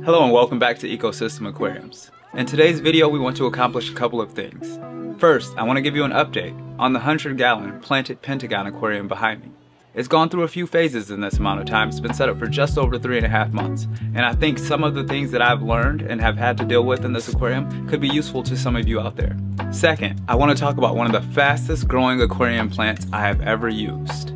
Hello and welcome back to Ecosystem.Aquariums. In today's video we want to accomplish a couple of things. First, I want to give you an update on the 100-gallon planted Pentagon aquarium behind me. It's gone through a few phases in this amount of time. It's been set up for just over 3.5 months. And I think some of the things that I've learned and have had to deal with in this aquarium could be useful to some of you out there. Second, I want to talk about one of the fastest growing aquarium plants I have ever used.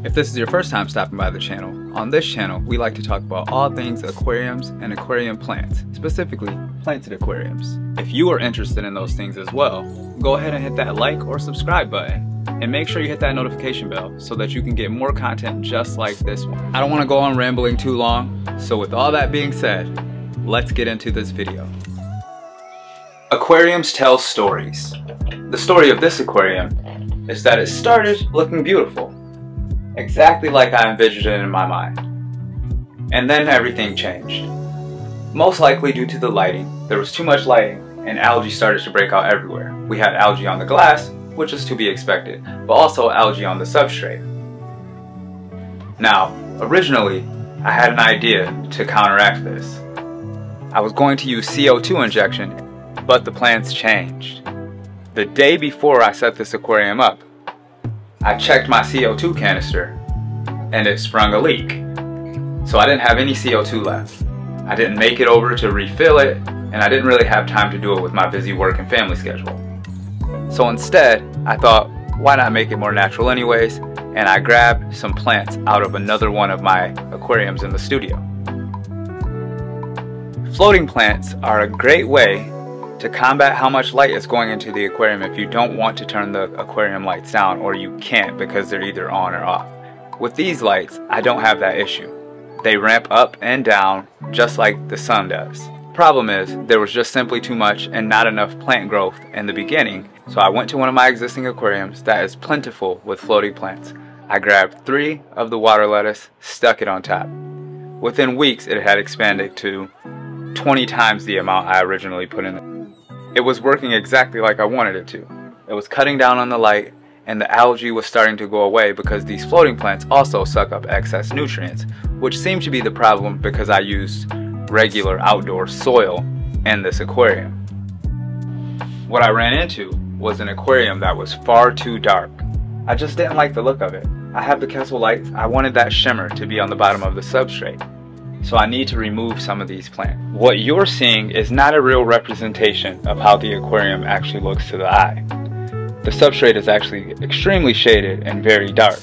If this is your first time stopping by the channel, on this channel we like to talk about all things aquariums and aquarium plants, specifically planted aquariums. If you are interested in those things as well, go ahead and hit that like or subscribe button. And make sure you hit that notification bell so that you can get more content just like this one. I don't want to go on rambling too long, so with all that being said, let's get into this video. Aquariums tell stories. The story of this aquarium is that it started looking beautiful, exactly like I envisioned it in my mind. And then everything changed. Most likely due to the lighting. There was too much lighting and algae started to break out everywhere. We had algae on the glass, which is to be expected, but also algae on the substrate. Now, originally, I had an idea to counteract this. I was going to use CO2 injection, but the plans changed. The day before I set this aquarium up, I checked my CO2 canister, and it sprung a leak. So I didn't have any CO2 left. I didn't make it over to refill it, and I didn't really have time to do it with my busy work and family schedule. So instead, I thought, why not make it more natural anyways, and I grabbed some plants out of another one of my aquariums in the studio. Floating plants are a great way to combat how much light is going into the aquarium if you don't want to turn the aquarium lights down, or you can't because they're either on or off. With these lights, I don't have that issue. They ramp up and down just like the sun does. Problem is, there was just simply too much and not enough plant growth in the beginning, so I went to one of my existing aquariums that is plentiful with floating plants. I grabbed 3 of the water lettuce, stuck it on top. Within weeks, it had expanded to 20 times the amount I originally put in it. It was working exactly like I wanted it to. It was cutting down on the light, and the algae was starting to go away because these floating plants also suck up excess nutrients, which seemed to be the problem because I used regular outdoor soil in this aquarium. What I ran into was an aquarium that was far too dark. I just didn't like the look of it. I have the Kessil lights. I wanted that shimmer to be on the bottom of the substrate. So I need to remove some of these plants. What you're seeing is not a real representation of how the aquarium actually looks to the eye. The substrate is actually extremely shaded and very dark.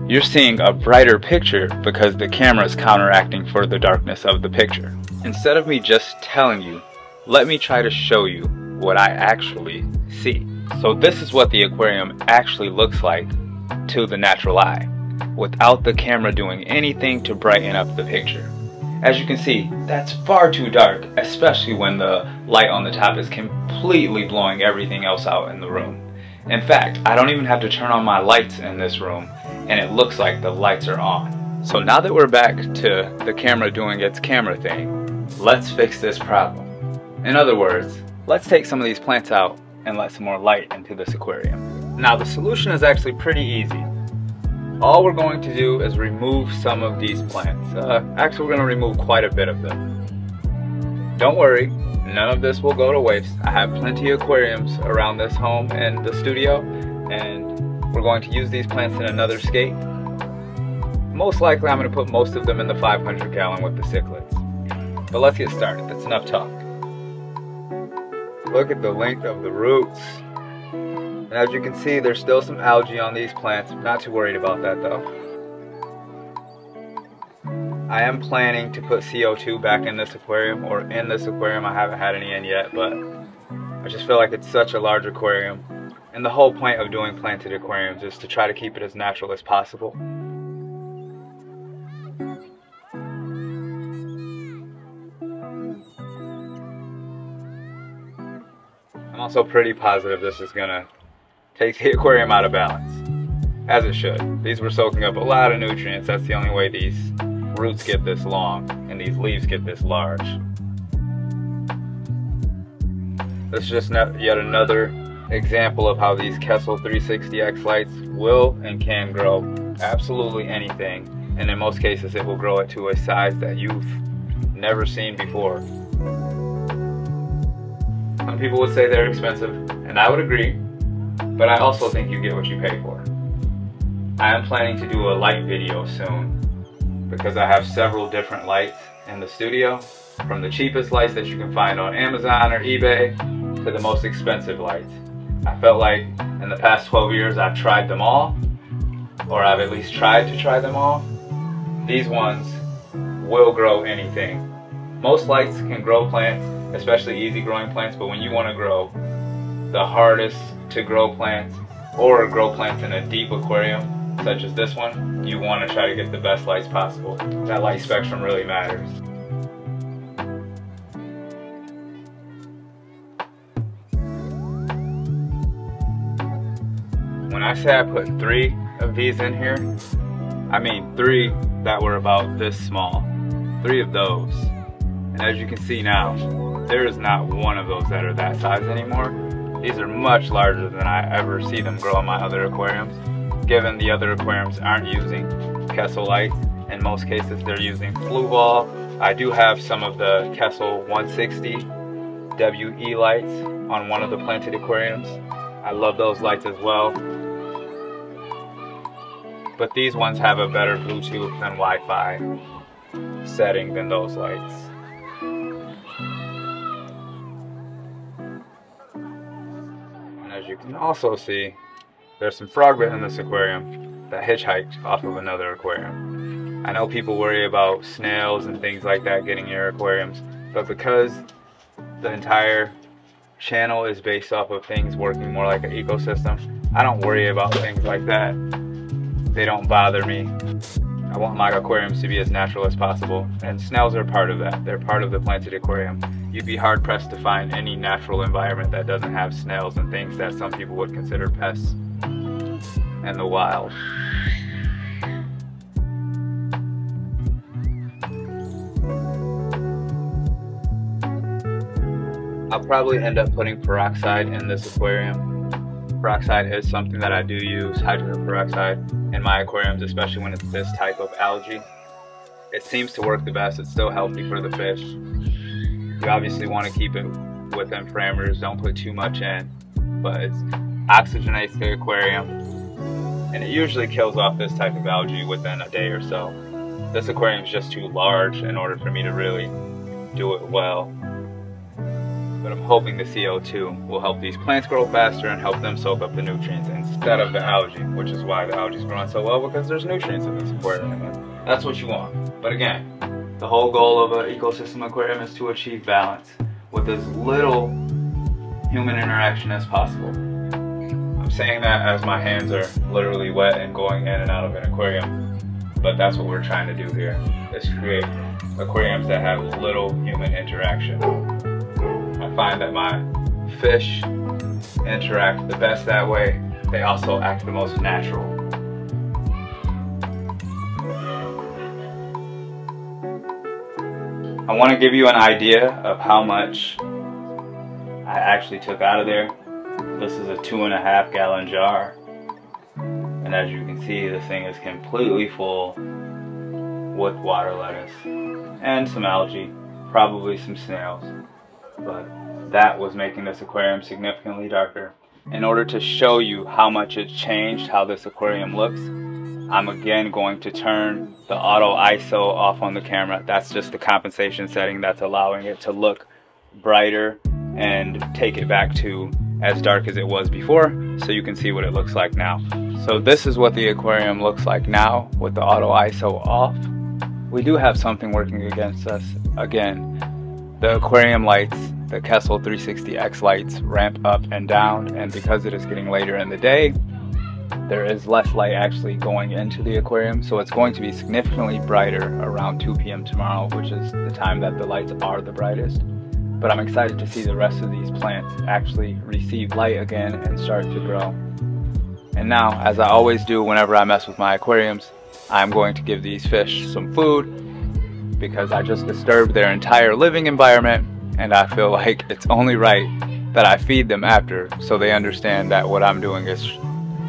You're seeing a brighter picture because the camera is counteracting for the darkness of the picture. Instead of me just telling you, let me try to show you what I actually see. So this is what the aquarium actually looks like to the natural eye, without the camera doing anything to brighten up the picture. As you can see, that's far too dark, especially when the light on the top is completely blowing everything else out in the room. In fact, I don't even have to turn on my lights in this room, and it looks like the lights are on. So now that we're back to the camera doing its camera thing, let's fix this problem. In other words, let's take some of these plants out and let some more light into this aquarium. Now the solution is actually pretty easy. All we're going to do is remove some of these plants. Actually, we're going to remove quite a bit of them. Don't worry, none of this will go to waste. I have plenty of aquariums around this home and the studio, and we're going to use these plants in another skate. Most likely I'm going to put most of them in the 500-gallon with the cichlids. But let's get started. That's enough talk. Look at the length of the roots. And as you can see, there's still some algae on these plants. Not too worried about that though. I am planning to put CO2 back in this aquarium, or in this aquarium. I haven't had any in yet, but I just feel like it's such a large aquarium. And the whole point of doing planted aquariums is to try to keep it as natural as possible. I'm also pretty positive this is gonna take the aquarium out of balance, as it should. These were soaking up a lot of nutrients. That's the only way these roots get this long and these leaves get this large. This is just yet another example of how these Kessil 360X lights will and can grow absolutely anything, and in most cases it will grow it to a size that you've never seen before. Some people would say they're expensive, and I would agree, but I also think you get what you pay for. I am planning to do a light video soon because I have several different lights in the studio, from the cheapest lights that you can find on Amazon or eBay to the most expensive lights. I felt like in the past 12 years I've tried them all, or I've at least tried to try them all. These ones will grow anything. Most lights can grow plants, especially easy growing plants, but when you want to grow the hardest to grow plants, or grow plants in a deep aquarium such as this one, you want to try to get the best lights possible. That light spectrum really matters. When I say I put 3 of these in here, I mean 3 that were about this small. 3 of those. And as you can see now, there is not one of those that are that size anymore. These are much larger than I ever see them grow in my other aquariums, given the other aquariums aren't using Kessel lights. In most cases they're using flue ball. I do have some of the Kessel 160 WE lights on one of the planted aquariums. I love those lights as well. But these ones have a better Bluetooth and Wi-Fi setting than those lights. And as you can also see, there's some frogbit in this aquarium that hitchhiked off of another aquarium. I know people worry about snails and things like that getting in your aquariums, but because the entire channel is based off of things working more like an ecosystem, I don't worry about things like that. They don't bother me. I want my aquariums to be as natural as possible, and snails are part of that. They're part of the planted aquarium. You'd be hard pressed to find any natural environment that doesn't have snails and things that some people would consider pests in the wild. I'll probably end up putting peroxide in this aquarium. Peroxide is something that I do use, hydrogen peroxide, in my aquariums, especially when it's this type of algae. It seems to work the best. It's still healthy for the fish. You obviously want to keep it within parameters, don't put too much in, but it oxygenates the aquarium, and it usually kills off this type of algae within a day or so. This aquarium is just too large in order for me to really do it well. But I'm hoping the CO2 will help these plants grow faster and help them soak up the nutrients instead of the algae, which is why the algae is growing so well, because there's nutrients in this aquarium, and that's what you want. But again, the whole goal of an ecosystem aquarium is to achieve balance with as little human interaction as possible. I'm saying that as my hands are literally wet and going in and out of an aquarium, but that's what we're trying to do here, is create aquariums that have little human interaction. I find that my fish interact the best that way. They also act the most natural. I want to give you an idea of how much I actually took out of there. This is a 2.5 gallon jar. And as you can see, this thing is completely full with water lettuce and some algae, probably some snails. But that was making this aquarium significantly darker. In order to show you how much it's changed, how this aquarium looks, I'm again going to turn the auto ISO off on the camera. That's just the compensation setting that's allowing it to look brighter and take it back to as dark as it was before, so you can see what it looks like now. So this is what the aquarium looks like now with the auto ISO off. We do have something working against us again. The aquarium lights, the Kessel 360X lights, ramp up and down, and because it is getting later in the day, there is less light actually going into the aquarium, so it's going to be significantly brighter around 2 p.m. tomorrow, which is the time that the lights are the brightest. But I'm excited to see the rest of these plants actually receive light again and start to grow. And now, as I always do whenever I mess with my aquariums, I'm going to give these fish some food, because I just disturbed their entire living environment, and I feel like it's only right that I feed them after, so they understand that what I'm doing is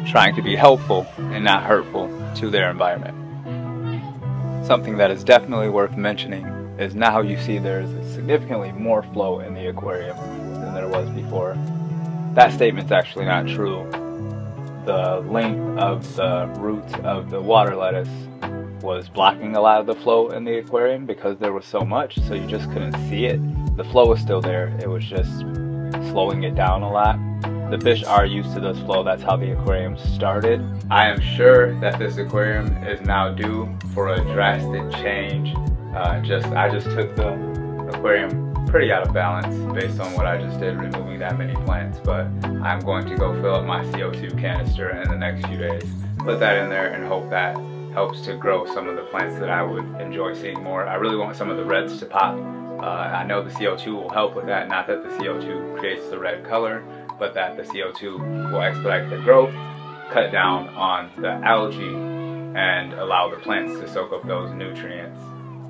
trying to be helpful and not hurtful to their environment. Something that is definitely worth mentioning is now you see there's significantly more flow in the aquarium than there was before. That statement's actually not true. The length of the roots of the water lettuce was blocking a lot of the flow in the aquarium because there was so much, so you just couldn't see it. The flow was still there, it was just slowing it down a lot. The fish are used to this flow, that's how the aquarium started. I am sure that this aquarium is now due for a drastic change. I just took the aquarium pretty out of balance based on what I just did, removing that many plants, but I'm going to go fill up my CO2 canister in the next few days, put that in there and hope that helps to grow some of the plants that I would enjoy seeing more. I really want some of the reds to pop. I know the CO2 will help with that, not that the CO2 creates the red color, but that the CO2 will expedite the growth, cut down on the algae, and allow the plants to soak up those nutrients,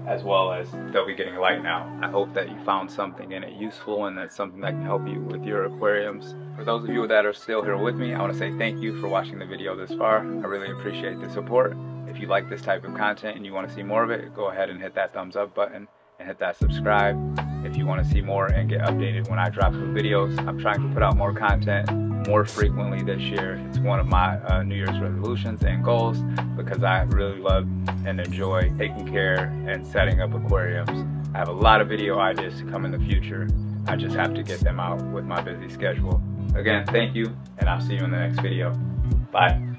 as well as they'll be getting light now. I hope that you found something in it useful and that's something that can help you with your aquariums. For those of you that are still here with me, I want to say thank you for watching the video this far. I really appreciate the support. If you like this type of content and you want to see more of it, go ahead and hit that thumbs up button and hit that subscribe. If you want to see more and get updated when I drop new videos, I'm trying to put out more content more frequently this year. It's one of my New Year's resolutions and goals because I really love and enjoy taking care and setting up aquariums. I have a lot of video ideas to come in the future. I just have to get them out with my busy schedule. Again, thank you, and I'll see you in the next video. Bye.